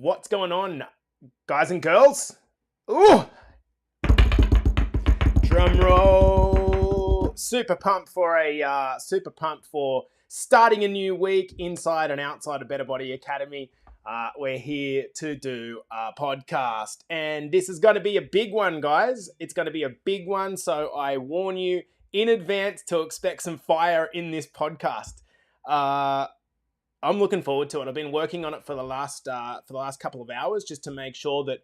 What's going on, guys and girls? Ooh! Drum roll. Super pumped for starting a new week inside and outside of Better Body Academy. We're here to do a podcast, and this is going to be a big one, guys. It's going to be a big one, so I warn you in advance to expect some fire in this podcast. I'm looking forward to it. I've been working on it for the last couple of hours just to make sure that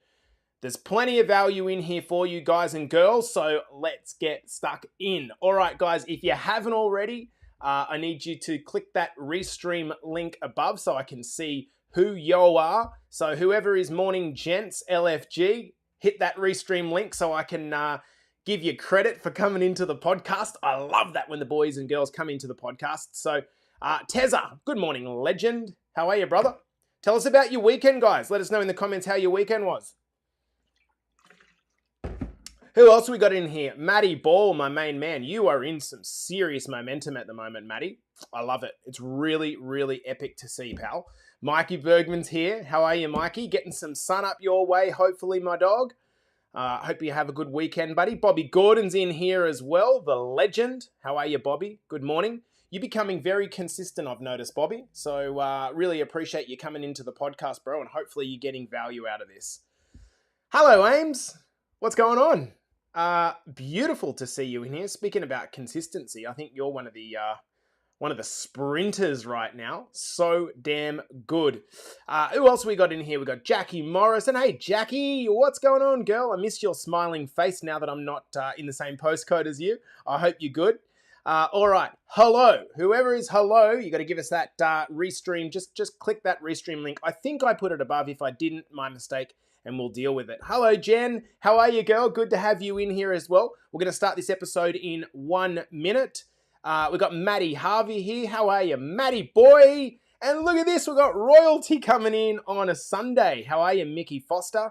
there's plenty of value in here for you guys and girls. So let's get stuck in. All right, guys, if you haven't already, I need you to click that Restream link above so I can see who you are. So whoever is Morning Gents LFG, hit that Restream link so I can give you credit for coming into the podcast. I love that when the boys and girls come into the podcast. So Tezza, good morning, legend. How are you, brother? Tell us about your weekend, guys. Let us know in the comments how your weekend was. Who else we got in here? Matty Ball, my main man. You are in some serious momentum at the moment, Matty. I love it. It's really, really epic to see, pal. Mikey Bergman's here. How are you, Mikey? Getting some sun up your way, hopefully, my dog. Hope you have a good weekend, buddy. Bobby Gordon's in here as well, the legend. How are you, Bobby? Good morning. You're becoming very consistent, I've noticed, Bobby. So really appreciate you coming into the podcast, bro, and hopefully you're getting value out of this. Hello, Ames. What's going on? Beautiful to see you in here. Speaking about consistency, I think you're one of the sprinters right now. So damn good. Who else we got in here? We got Jackie Morris. And hey, Jackie, what's going on, girl? I miss your smiling face now that I'm not in the same postcode as you. I hope you're good. All right, hello. Whoever is hello, you got to give us that Restream. Just click that Restream link. I think I put it above. If I didn't, my mistake, and we'll deal with it. Hello, Jen. How are you, girl? Good to have you in here as well. We're going to start this episode in 1 minute. We've got Matty Harvey here. How are you, Matty boy? And look at this. We've got royalty coming in on a Sunday. How are you, Mickey Foster?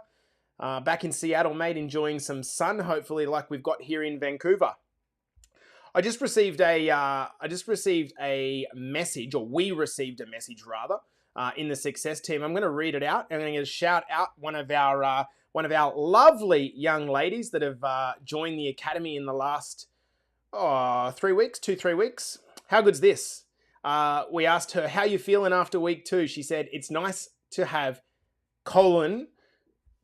Back in Seattle, mate, enjoying some sun, hopefully, like we've got here in Vancouver. I just received a message, or we received a message rather, in the success team. I'm going to read it out, and I'm going to shout out one of our lovely young ladies that have joined the academy in the last 3 weeks. How good's this? We asked her, how you feeling after week 2? She said, it's nice to have :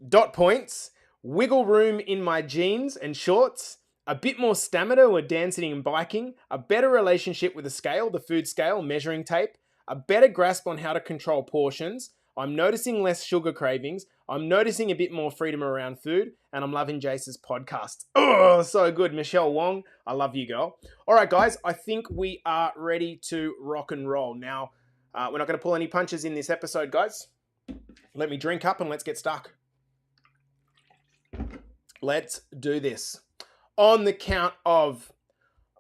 dot points, wiggle room in my jeans and shorts, a bit more stamina with dancing and biking, a better relationship with the scale, the food scale, measuring tape, a better grasp on how to control portions. I'm noticing less sugar cravings. I'm noticing a bit more freedom around food, and I'm loving Jace's podcast. Oh, so good. Michelle Wong, I love you, girl. All right, guys, I think we are ready to rock and roll. Now, we're not going to pull any punches in this episode, guys. Let me drink up and let's get stuck. Let's do this. On the count of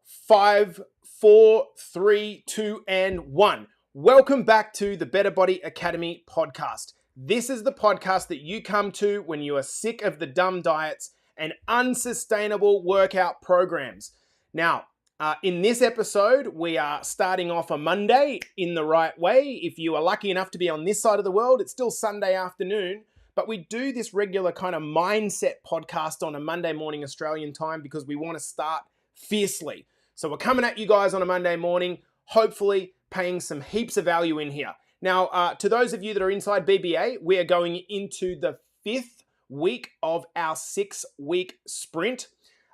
5, 4, 3, 2, and 1. Welcome back to the Better Body Academy podcast. This is the podcast that you come to when you are sick of the dumb diets and unsustainable workout programs. Now, in this episode, we are starting off a Monday in the right way. If you are lucky enough to be on this side of the world, it's still Sunday afternoon. But we do this regular kind of mindset podcast on a Monday morning Australian time because we want to start fiercely. So we're coming at you guys on a Monday morning, hopefully paying some heaps of value in here. Now, to those of you that are inside BBA, we are going into the 5th week of our 6-week sprint.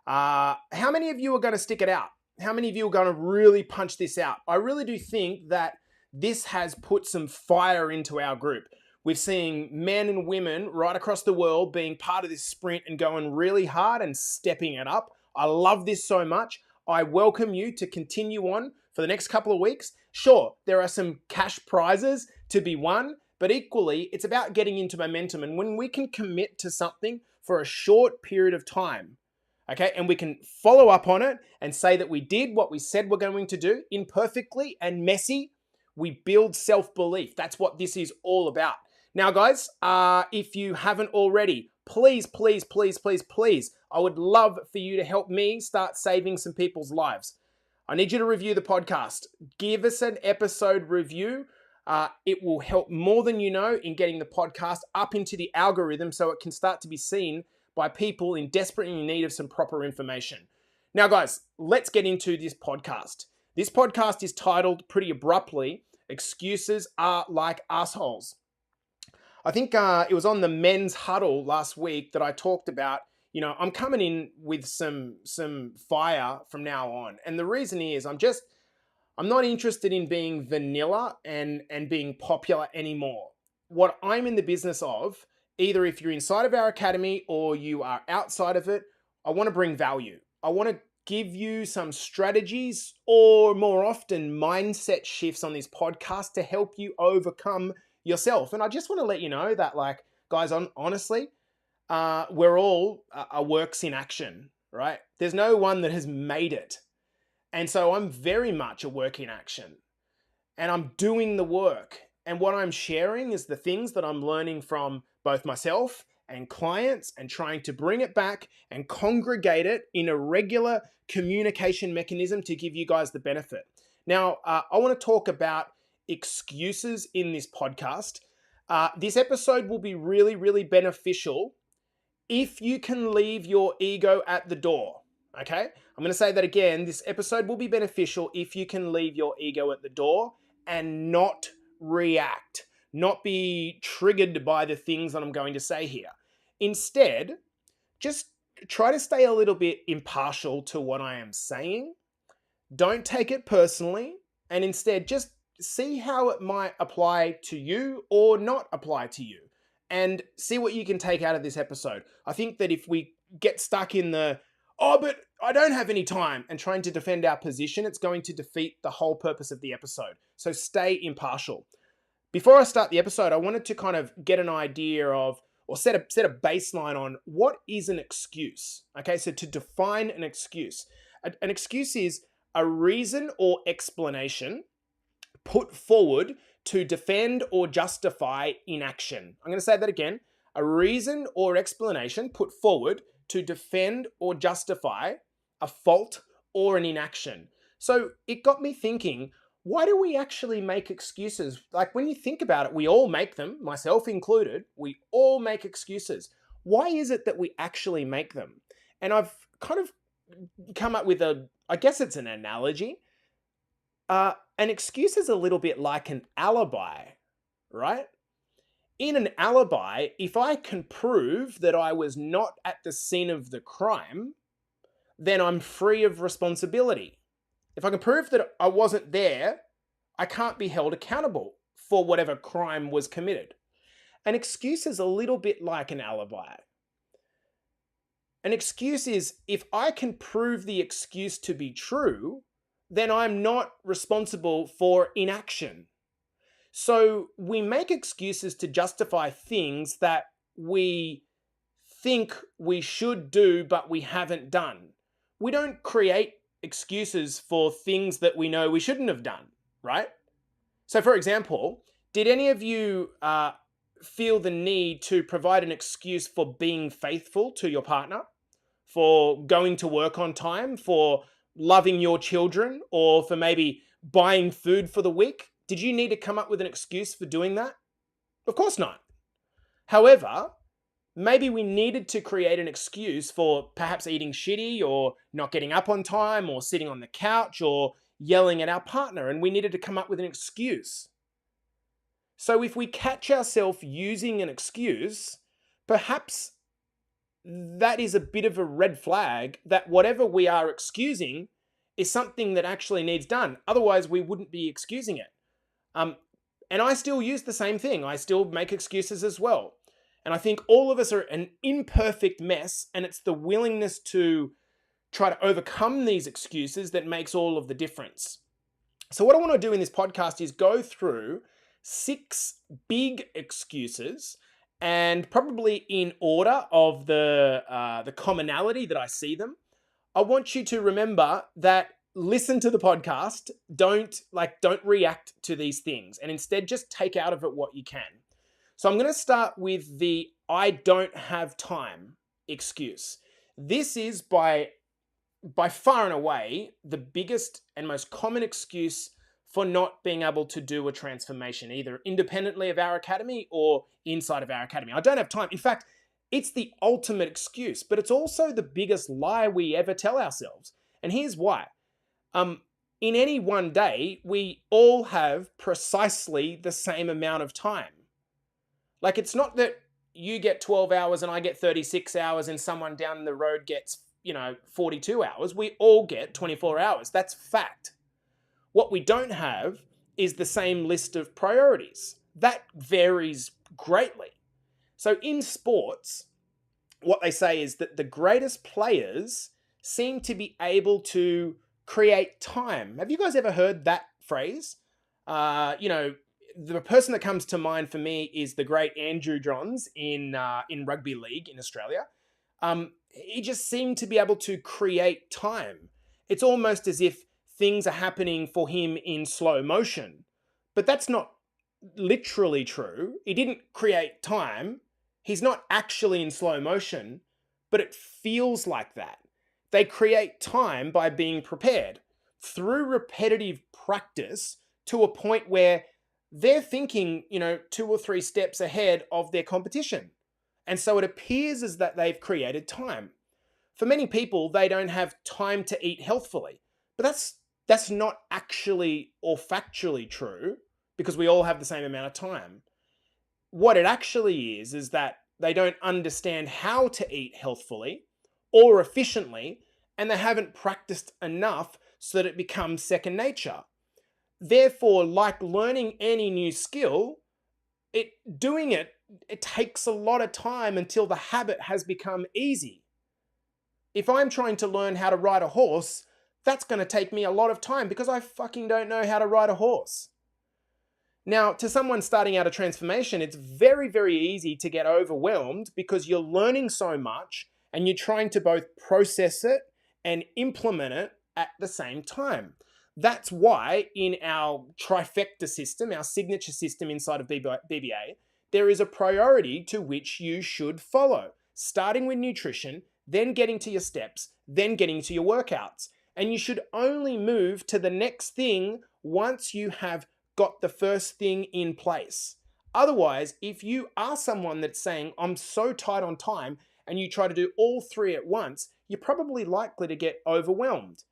How many of you are going to stick it out? How many of you are going to really punch this out? I really do think that this has put some fire into our group. We're seeing men and women right across the world being part of this sprint and going really hard and stepping it up. I love this so much. I welcome you to continue on for the next couple of weeks. Sure, there are some cash prizes to be won, but equally, it's about getting into momentum. And when we can commit to something for a short period of time, okay, and we can follow up on it and say that we did what we said we're going to do imperfectly and messy, we build self-belief. That's what this is all about. Now, guys, if you haven't already, please, I would love for you to help me start saving some people's lives. I need you to review the podcast. Give us an episode review. It will help more than you know in getting the podcast up into the algorithm so it can start to be seen by people in desperately need of some proper information. Now, guys, let's get into this podcast. This podcast is titled pretty abruptly, Excuses Are Like Assholes. I think it was on the men's huddle last week that I talked about, I'm coming in with some fire from now on. And the reason is I'm not interested in being vanilla and being popular anymore. What I'm in the business of, either if you're inside of our academy or you are outside of it, I want to bring value. I want to give you some strategies or more often mindset shifts on this podcast to help you overcome yourself. And I just want to let you know that, guys, honestly, we're all works in action, right? There's no one that has made it. And so I'm very much a work in action and I'm doing the work. And what I'm sharing is the things that I'm learning from both myself and clients and trying to bring it back and congregate it in a regular communication mechanism to give you guys the benefit. Now, I want to talk about excuses in this podcast. This episode will be really, really beneficial if you can leave your ego at the door. Okay, I'm going to say that again. This episode will be beneficial if you can leave your ego at the door and not react, not be triggered by the things that I'm going to say here. Instead, just try to stay a little bit impartial to what I am saying. Don't take it personally, and instead just see how it might apply to you or not apply to you, and see what you can take out of this episode. I think that if we get stuck in but I don't have any time, and trying to defend our position, it's going to defeat the whole purpose of the episode. So stay impartial. Before I start the episode, I wanted to kind of get an idea of, or set a baseline on what is an excuse. Okay, so to define an excuse. An excuse is a reason or explanation put forward to defend or justify inaction. I'm going to say that again. A reason or explanation put forward to defend or justify a fault or an inaction. So it got me thinking, why do we actually make excuses? Like, when you think about it, we all make them, myself included, we all make excuses. Why is it that we actually make them? And I've kind of come up with I guess it's an analogy. An excuse is a little bit like an alibi, right? In an alibi, if I can prove that I was not at the scene of the crime, then I'm free of responsibility. If I can prove that I wasn't there, I can't be held accountable for whatever crime was committed. An excuse is a little bit like an alibi. An excuse is, if I can prove the excuse to be true, then I'm not responsible for inaction. So we make excuses to justify things that we think we should do, but we haven't done. We don't create excuses for things that we know we shouldn't have done, right? So, for example, did any of you feel the need to provide an excuse for being faithful to your partner, for going to work on time, for loving your children, or for maybe buying food for the week? Did you need to come up with an excuse for doing that? Of course not. However, maybe we needed to create an excuse for perhaps eating shitty or not getting up on time or sitting on the couch or yelling at our partner, and we needed to come up with an excuse. So if we catch ourselves using an excuse, perhaps that is a bit of a red flag that whatever we are excusing is something that actually needs done. Otherwise, we wouldn't be excusing it. And I still use the same thing. I still make excuses as well. And I think all of us are an imperfect mess, and it's the willingness to try to overcome these excuses that makes all of the difference. So what I want to do in this podcast is go through 6 big excuses, and probably in order of the commonality that I see them. I want you to remember that listen to the podcast, don't react to these things, and instead just take out of it what you can. So I'm going to start with the I don't have time excuse. This is by far and away the biggest and most common excuse for not being able to do a transformation, either independently of our academy or inside of our academy. I don't have time. In fact, it's the ultimate excuse, but it's also the biggest lie we ever tell ourselves. And here's why. In any one day, we all have precisely the same amount of time. Like, it's not that you get 12 hours and I get 36 hours and someone down the road gets, 42 hours. We all get 24 hours. That's fact. What we don't have is the same list of priorities. That varies greatly. So in sports, what they say is that the greatest players seem to be able to create time. Have you guys ever heard that phrase? The person that comes to mind for me is the great Andrew Johns in rugby league in Australia. He just seemed to be able to create time. It's almost as if things are happening for him in slow motion. But that's not literally true. He didn't create time. He's not actually in slow motion, but it feels like that. They create time by being prepared through repetitive practice to a point where they're thinking, 2 or 3 steps ahead of their competition. And so it appears as that they've created time. For many people, they don't have time to eat healthfully. But that's not actually or factually true, because we all have the same amount of time. What it actually is that they don't understand how to eat healthfully or efficiently, and they haven't practiced enough so that it becomes second nature. Therefore, like learning any new skill, doing it takes a lot of time until the habit has become easy. If I'm trying to learn how to ride a horse, that's going to take me a lot of time because I fucking don't know how to ride a horse. Now, to someone starting out a transformation, it's very, very easy to get overwhelmed because you're learning so much and you're trying to both process it and implement it at the same time. That's why in our trifecta system, our signature system inside of BBA, there is a priority to which you should follow, starting with nutrition, then getting to your steps, then getting to your workouts. And you should only move to the next thing once you have got the first thing in place. Otherwise, if you are someone that's saying, I'm so tight on time, and you try to do all 3 at once, you're probably likely to get overwhelmed.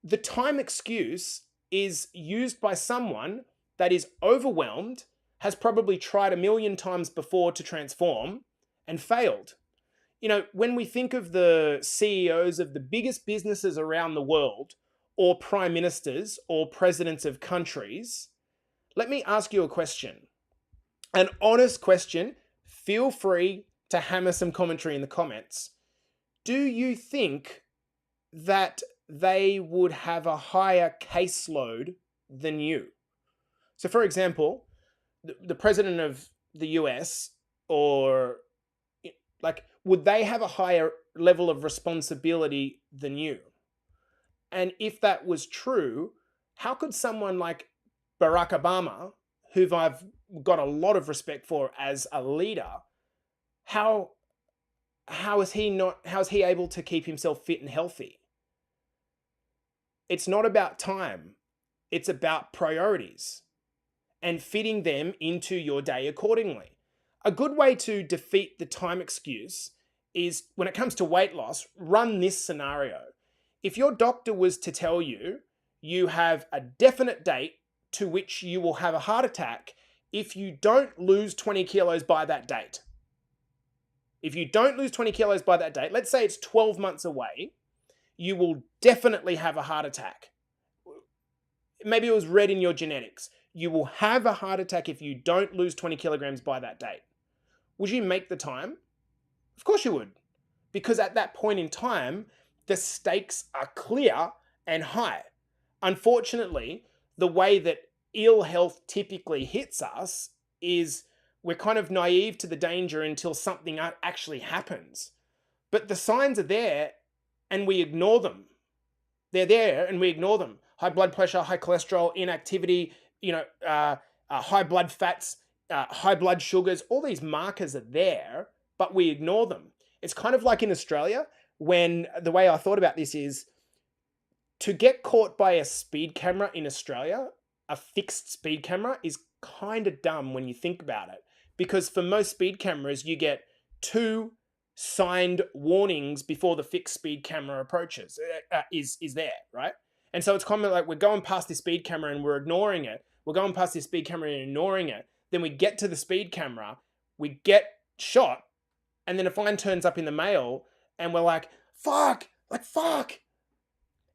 The time excuse is used by someone that is overwhelmed, has probably tried 1,000,000 times before to transform and failed. When we think of the CEOs of the biggest businesses around the world, or prime ministers or presidents of countries, let me ask you a question. An honest question. Feel free to hammer some commentary in the comments. Do you think that they would have a higher caseload than you? So, for example, the president of the US, or would they have a higher level of responsibility than you? And if that was true, how could someone like Barack Obama, who I've got a lot of respect for as a leader, how is he able to keep himself fit and healthy? It's not about time. It's about priorities and fitting them into your day accordingly. A good way to defeat the time excuse is, when it comes to weight loss, run this scenario. If your doctor was to tell you you have a definite date to which you will have a heart attack if you don't lose 20 kilos by that date. If you don't lose 20 kilos by that date, let's say it's 12 months away, you will definitely have a heart attack. Maybe it was read in your genetics. You will have a heart attack if you don't lose 20 kilograms by that date. Would you make the time? Of course you would. Because at that point in time, the stakes are clear and high. Unfortunately, the way that ill health typically hits us is we're kind of naive to the danger until something actually happens. But the signs are there and we ignore them. They're there and we ignore them. High blood pressure, high cholesterol, inactivity, high blood fats, high blood sugars, all these markers are there, but we ignore them. It's kind of like in Australia, when the way I thought about this is, to get caught by a speed camera in Australia a fixed speed camera is kind of dumb when you think about it. Because for most speed cameras, you get 2 signed warnings before the fixed speed camera approaches, is there, right? And so it's common, like, we're going past the speed camera and we're ignoring it. We're going past the speed camera and ignoring it. Then we get to the speed camera, we get shot, and then a fine turns up in the mail, and we're like, fuck.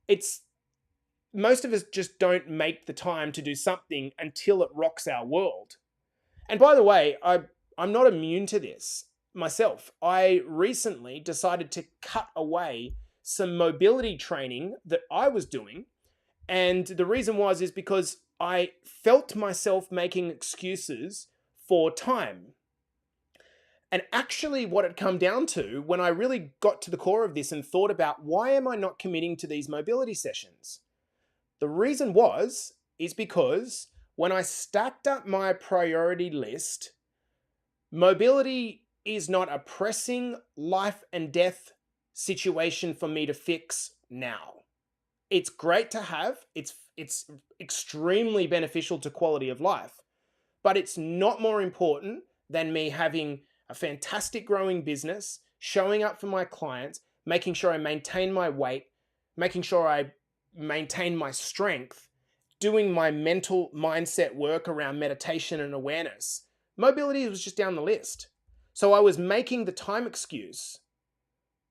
It's, most of us just don't make the time to do something until it rocks our world. And by the way, I'm not immune to this myself. I recently decided to cut away some mobility training that I was doing. And the reason is because I felt myself making excuses for time. And actually what it come down to, when I really got to the core of this and thought about, why am I not committing to these mobility sessions? The reason is because when I stacked up my priority list, mobility is not a pressing life and death situation for me to fix now. It's great to have. It's extremely beneficial to quality of life, but it's not more important than me having a fantastic growing business, showing up for my clients, making sure I maintain my weight, making sure I maintain my strength, doing my mental mindset work around meditation and awareness. Mobility was just down the list. So I was making the time excuse,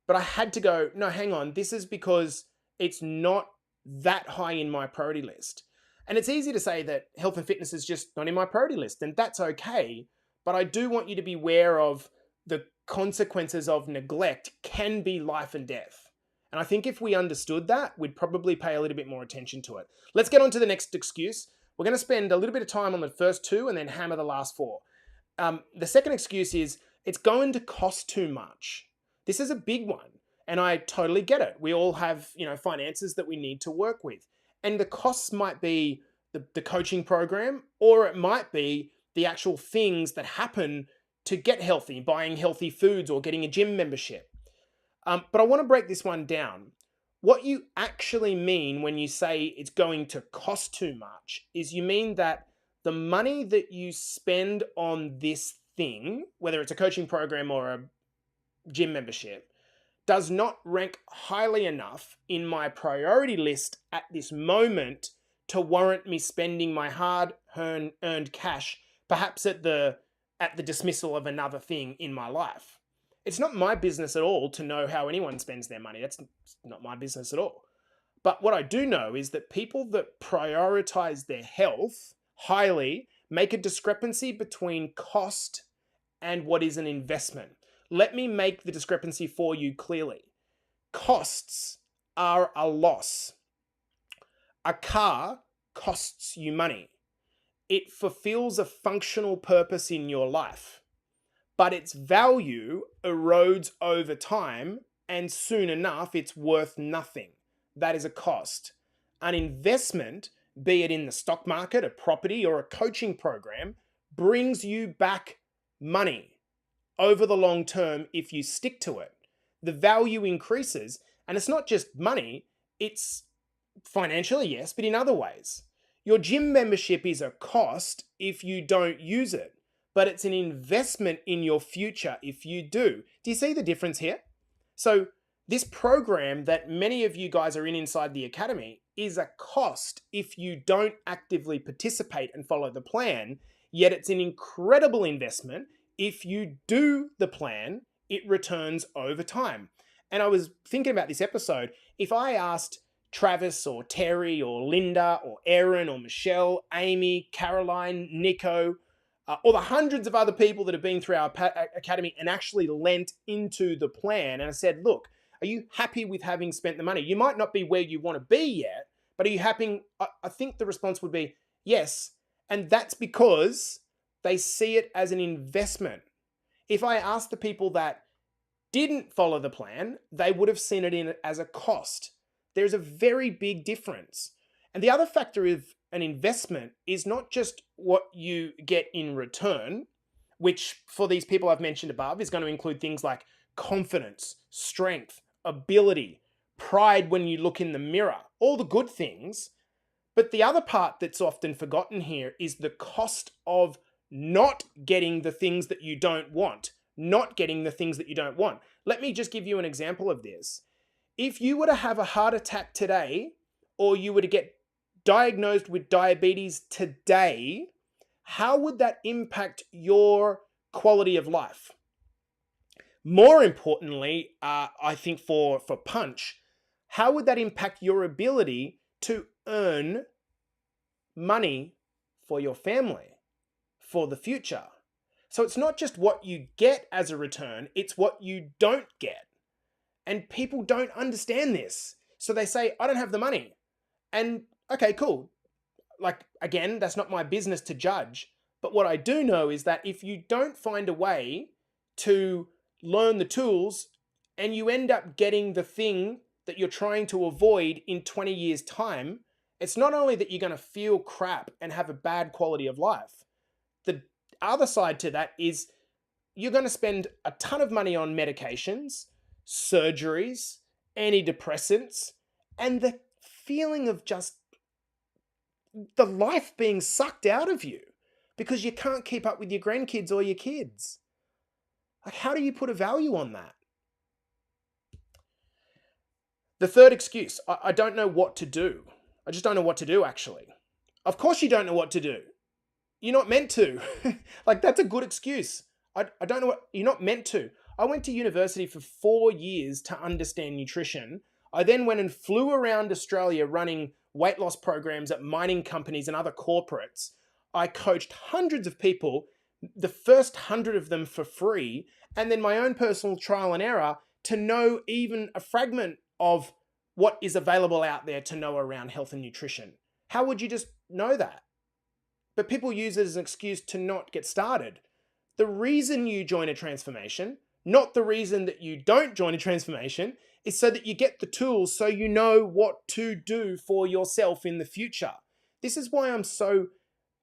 but I had to go, no, hang on, this is because it's not that high in my priority list. And it's easy to say that health and fitness is just not in my priority list, and that's okay. But I do want you to be aware of the consequences of neglect can be life and death. And I think if we understood that, we'd probably pay a little bit more attention to it. Let's get on to the next excuse. We're going to spend a little bit of time on the first 2 and then hammer the last 4. The second excuse is it's going to cost too much. This is a big one, and I totally get it. We all have, finances that we need to work with. And the costs might be the coaching program, or it might be the actual things that happen to get healthy, buying healthy foods or getting a gym membership. But I want to break this one down. What you actually mean when you say it's going to cost too much is you mean that the money that you spend on this thing, whether it's a coaching program or a gym membership, does not rank highly enough in my priority list at this moment to warrant me spending my hard-earned cash, perhaps at the dismissal of another thing in my life. It's not my business at all to know how anyone spends their money. That's not my business at all. But what I do know is that people that prioritize their health highly make a discrepancy between cost and what is an investment. Let me make the discrepancy for you clearly. Costs are a loss. A car costs you money. It fulfills a functional purpose in your life, but its value erodes over time, and soon enough, it's worth nothing. That is a cost. An investment, be it in the stock market, a property, or a coaching program, brings you back money over the long term if you stick to it. The value increases, and it's not just money, it's financially, yes, but in other ways. Your gym membership is a cost if you don't use it, but it's an investment in your future if you do. Do you see the difference here? So this program that many of you guys are in inside the academy is a cost if you don't actively participate and follow the plan, yet it's an incredible investment. If you do the plan, it returns over time. And I was thinking about this episode. If I asked Travis or Terry or Linda or Erin or Michelle, Amy, Caroline, Nico, or the hundreds of other people that have been through our academy and actually lent into the plan, and I said, look, are you happy with having spent the money? You might not be where you want to be yet, but are you happy? I think the response would be yes. And that's because they see it as an investment. If I asked the people that didn't follow the plan, they would have seen it as a cost. There's a very big difference. And the other factor of an investment is not just what you get in return, which for these people I've mentioned above is going to include things like confidence, strength, ability, pride when you look in the mirror, all the good things. But the other part that's often forgotten here is the cost of not getting the things that you don't want. Not getting the things that you don't want. Let me just give you an example of this. If you were to have a heart attack today, or you were to get diagnosed with diabetes today, how would that impact your quality of life? More importantly, I think for Punch, how would that impact your ability to earn money for your family, for the future? So it's not just what you get as a return, it's what you don't get. And people don't understand this. So they say, I don't have the money. And okay, cool. Like, again, that's not my business to judge. But what I do know is that if you don't find a way to learn the tools and you end up getting the thing that you're trying to avoid in 20 years' time, it's not only that you're going to feel crap and have a bad quality of life. The other side to that is you're going to spend a ton of money on medications, surgeries, antidepressants, and the feeling of just the life being sucked out of you because you can't keep up with your grandkids or your kids. Like, how do you put a value on that? The third excuse, I don't know what to do. I just don't know what to do, actually. Of course you don't know what to do. You're not meant to. Like, that's a good excuse. I don't know what, you're not meant to. I went to university for 4 years to understand nutrition. I then went and flew around Australia running weight loss programs at mining companies and other corporates. I coached hundreds of people, the first 100 of them for free, and then my own personal trial and error to know even a fragment of what is available out there to know around health and nutrition. How would you just know that? But people use it as an excuse to not get started. The reason you join a transformation, not the reason that you don't join a transformation, is so that you get the tools so you know what to do for yourself in the future. This is why I'm so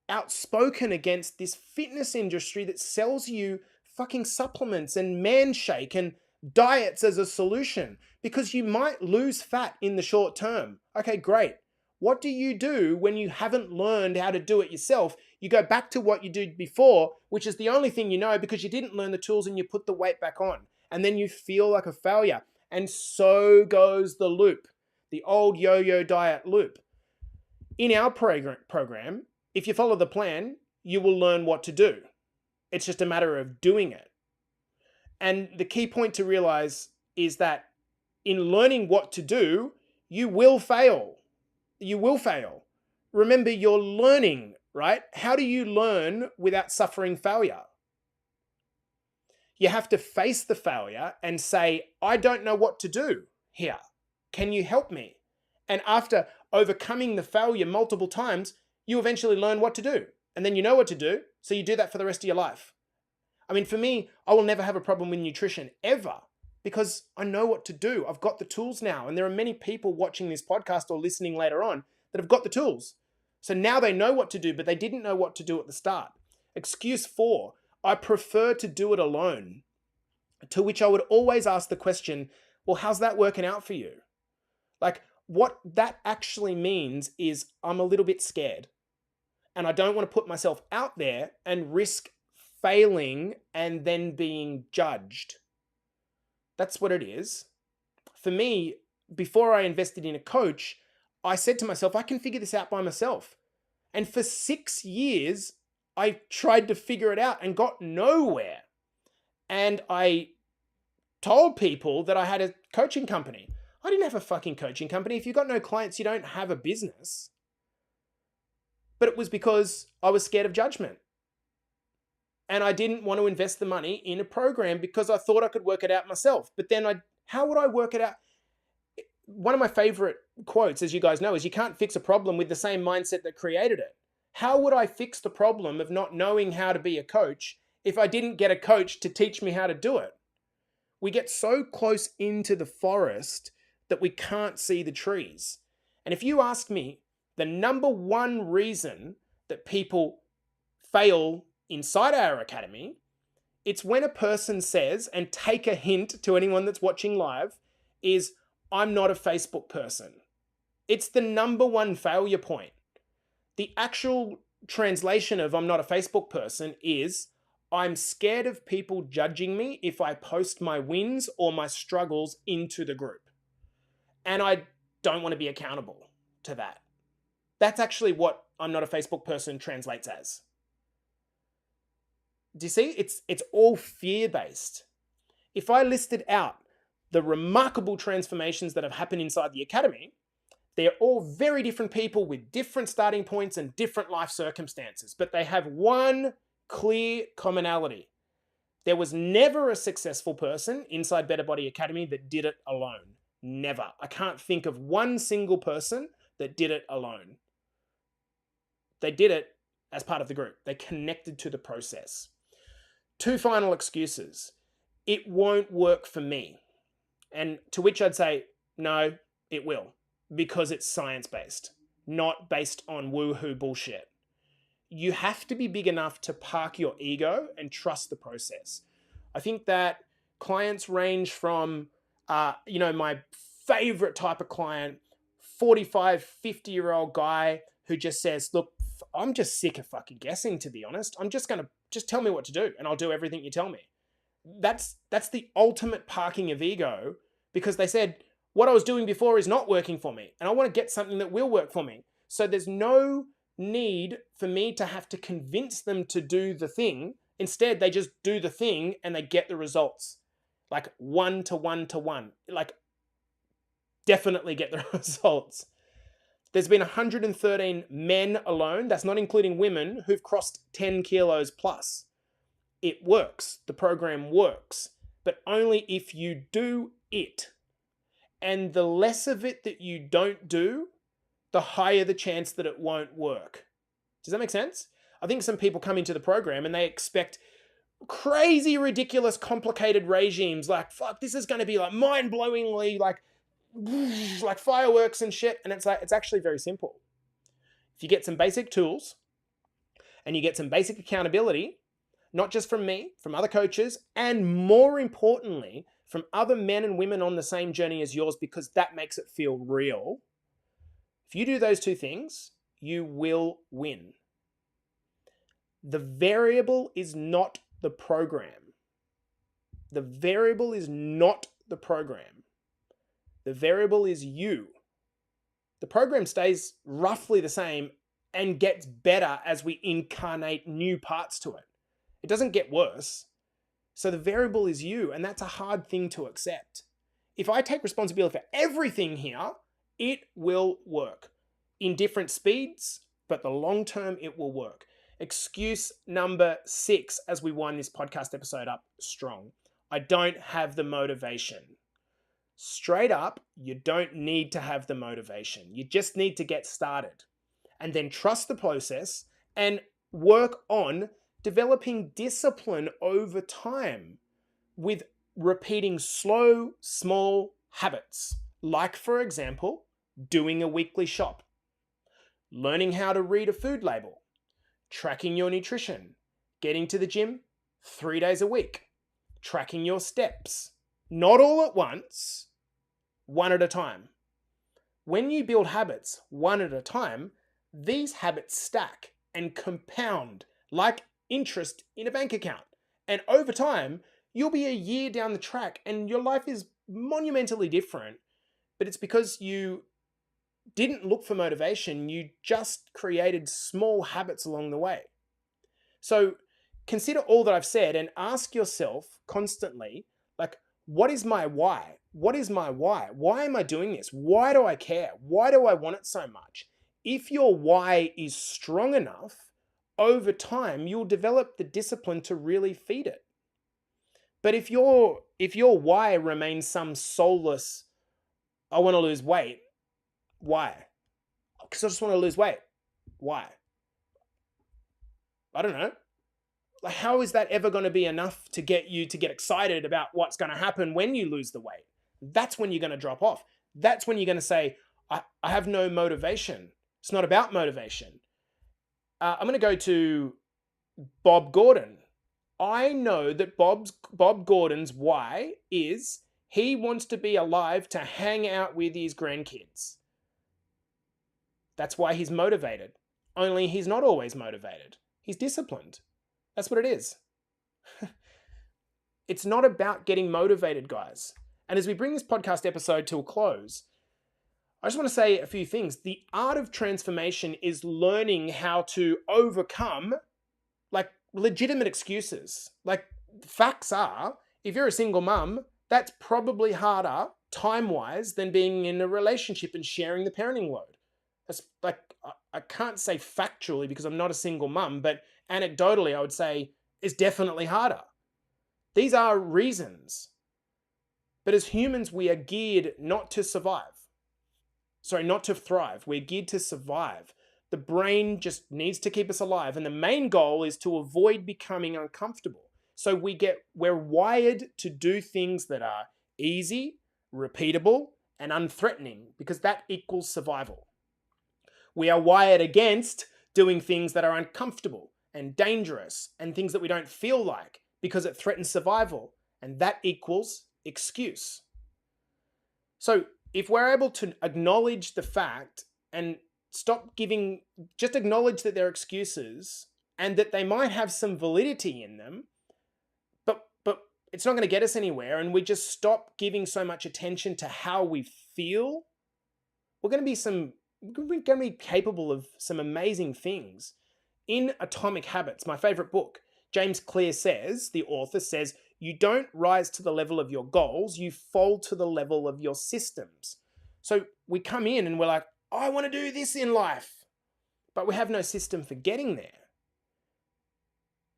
outspoken against this fitness industry that sells you fucking supplements and man shake and diets as a solution, because you might lose fat in the short term. Okay, great. What do you do when you haven't learned how to do it yourself? You go back to what you did before, which is the only thing you know because you didn't learn the tools, and you put the weight back on. And then you feel like a failure. And so goes the loop, the old yo-yo diet loop. In our program, if you follow the plan, you will learn what to do. It's just a matter of doing it. And the key point to realize is that in learning what to do, you will fail. You will fail. Remember, you're learning, right? How do you learn without suffering failure? You have to face the failure and say, I don't know what to do here. Can you help me? And after overcoming the failure multiple times, you eventually learn what to do. And then you know what to do, so you do that for the rest of your life. I mean, for me, I will never have a problem with nutrition, ever, because I know what to do. I've got the tools now. And there are many people watching this podcast or listening later on that have got the tools. So now they know what to do, but they didn't know what to do at the start. Excuse 4, I prefer to do it alone. To which I would always ask the question, well, how's that working out for you? Like, what that actually means is I'm a little bit scared. And I don't want to put myself out there and risk failing and then being judged. That's what it is. For me, before I invested in a coach, I said to myself, I can figure this out by myself. And for 6 years, I tried to figure it out and got nowhere. And I told people that I had a coaching company. I didn't have a fucking coaching company. If you've got no clients, you don't have a business. But it was because I was scared of judgment. And I didn't want to invest the money in a program because I thought I could work it out myself. But then how would I work it out? One of my favorite quotes, as you guys know, is you can't fix a problem with the same mindset that created it. How would I fix the problem of not knowing how to be a coach if I didn't get a coach to teach me how to do it? We get so close into the forest that we can't see the trees. And if you ask me, the number one reason that people fail inside our academy, it's when a person says, and take a hint to anyone that's watching live, is I'm not a Facebook person. It's the number one failure point. The actual translation of I'm not a Facebook person is I'm scared of people judging me if I post my wins or my struggles into the group. And I don't want to be accountable to that. That's actually what I'm not a Facebook person translates as. Do you see? It's all fear-based. If I listed out the remarkable transformations that have happened inside the academy, they're all very different people with different starting points and different life circumstances, but they have one clear commonality. There was never a successful person inside Better Body Academy that did it alone. Never. I can't think of one single person that did it alone. They did it as part of the group. They connected to the process. 2 final excuses. It won't work for me. And to which I'd say, no, it will. Because it's science-based, not based on woo-hoo bullshit. You have to be big enough to park your ego and trust the process. I think that clients range from, my favorite type of client, 45, 50-year-old guy who just says, look, I'm just sick of fucking guessing, to be honest. I'm just going to, just tell me what to do and I'll do everything you tell me. That's the ultimate parking of ego, because they said, what I was doing before is not working for me and I want to get something that will work for me. So there's no need for me to have to convince them to do the thing. Instead, they just do the thing and they get the results. Like 1 to 1 to 1. Like definitely get the results. There's been 113 men alone, that's not including women, who've crossed 10 kilos plus. It works. The program works, but only if you do it. And the less of it that you don't do, the higher the chance that it won't work. Does that make sense? I think some people come into the program and they expect crazy, ridiculous, complicated regimes. Like, fuck, this is going to be like mind-blowingly like fireworks and shit. And it's like, it's actually very simple. If you get some basic tools and you get some basic accountability, not just from me, from other coaches, and more importantly, from other men and women on the same journey as yours, because that makes it feel real. If you do those 2 things, you will win. The variable is not the program. The variable is not the program. The variable is you. The program stays roughly the same and gets better as we incarnate new parts to it. It doesn't get worse. So the variable is you, and that's a hard thing to accept. If I take responsibility for everything here, it will work in different speeds, but the long term, it will work. Excuse number 6 as we wind this podcast episode up strong. I don't have the motivation. Straight up, you don't need to have the motivation. You just need to get started and then trust the process and work on developing discipline over time with repeating slow, small habits. Like, for example, doing a weekly shop, learning how to read a food label, tracking your nutrition, getting to the gym 3 days a week, tracking your steps. Not all at once, one at a time. When you build habits one at a time, these habits stack and compound like interest in a bank account. And over time, you'll be a year down the track and your life is monumentally different. But it's because you didn't look for motivation. You just created small habits along the way. So consider all that I've said and ask yourself constantly, like, what is my why? What is my why? Why am I doing this? Why do I care? Why do I want it so much? If your why is strong enough, over time, you'll develop the discipline to really feed it. But if your why remains some soulless, I want to lose weight, why? Because I just want to lose weight. Why? I don't know. Like, how is that ever going to be enough to get you to get excited about what's going to happen when you lose the weight? That's when you're going to drop off. That's when you're going to say, I have no motivation. It's not about motivation. I'm going to go to Bob Gordon. I know that Bob Gordon's why is he wants to be alive to hang out with his grandkids. That's why he's motivated. only he's not always motivated. He's disciplined. That's what it is. It's not about getting motivated, guys. And as we bring this podcast episode to a close, I just want to say a few things. The art of transformation is learning how to overcome like legitimate excuses. Like facts are, if you're a single mum, that's probably harder time-wise than being in a relationship and sharing the parenting load. That's like, I can't say factually because I'm not a single mum, but anecdotally I would say it's definitely harder. These are reasons. But as humans, we are geared not to survive. Sorry, not to thrive. We're geared to survive. The brain just needs to keep us alive. And the main goal is to avoid becoming uncomfortable. So we're wired to do things that are easy, repeatable, and unthreatening because that equals survival. We are wired against doing things that are uncomfortable and dangerous and things that we don't feel like because it threatens survival. And that equals excuse. So if we're able to acknowledge the fact and just acknowledge that they're excuses and that they might have some validity in them, but it's not going to get us anywhere, and we just stop giving so much attention to how we feel, we're going to be capable of some amazing things. In Atomic Habits, my favorite book, James Clear says, the author says, you don't rise to the level of your goals, you fall to the level of your systems. So we come in and we're like, I want to do this in life, but we have no system for getting there.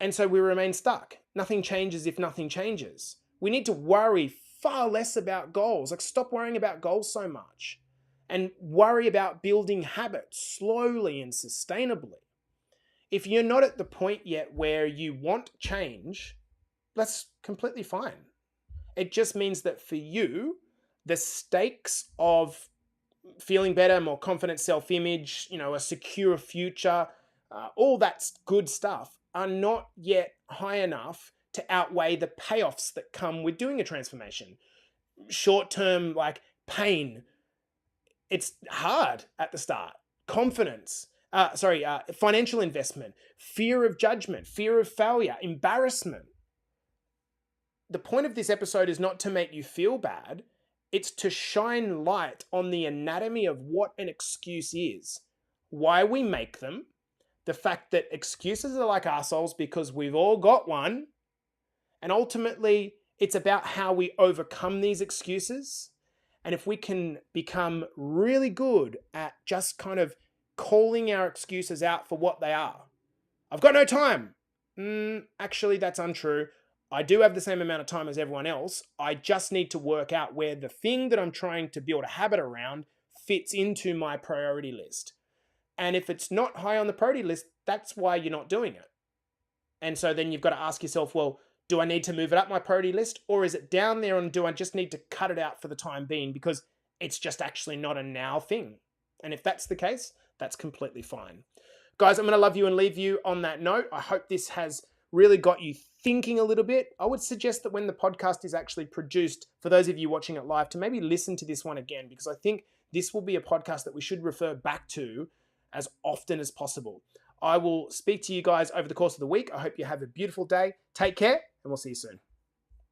And so we remain stuck. Nothing changes if nothing changes. We need to worry far less about goals. Like, stop worrying about goals so much and worry about building habits slowly and sustainably. If you're not at the point yet where you want change, that's completely fine. It just means that for you, the stakes of feeling better, more confident self-image, a secure future, all that good stuff are not yet high enough to outweigh the payoffs that come with doing a transformation. Short-term, like pain, it's hard at the start. Confidence, financial investment, fear of judgment, fear of failure, embarrassment. The point of this episode is not to make you feel bad. It's to shine light on the anatomy of what an excuse is, why we make them, the fact that excuses are like arseholes because we've all got one, and ultimately it's about how we overcome these excuses. And if we can become really good at just kind of calling our excuses out for what they are. I've got no time. Actually, that's untrue. I do have the same amount of time as everyone else. I just need to work out where the thing that I'm trying to build a habit around fits into my priority list. And if it's not high on the priority list, that's why you're not doing it. And so then you've got to ask yourself, well, do I need to move it up my priority list, or is it down there, and do I just need to cut it out for the time being because it's just actually not a now thing? And if that's the case, that's completely fine. Guys, I'm going to love you and leave you on that note. I hope this has really got you thinking a little bit. I would suggest that when the podcast is actually produced, for those of you watching it live, to maybe listen to this one again, because I think this will be a podcast that we should refer back to as often as possible. I will speak to you guys over the course of the week. I hope you have a beautiful day. Take care, and we'll see you soon.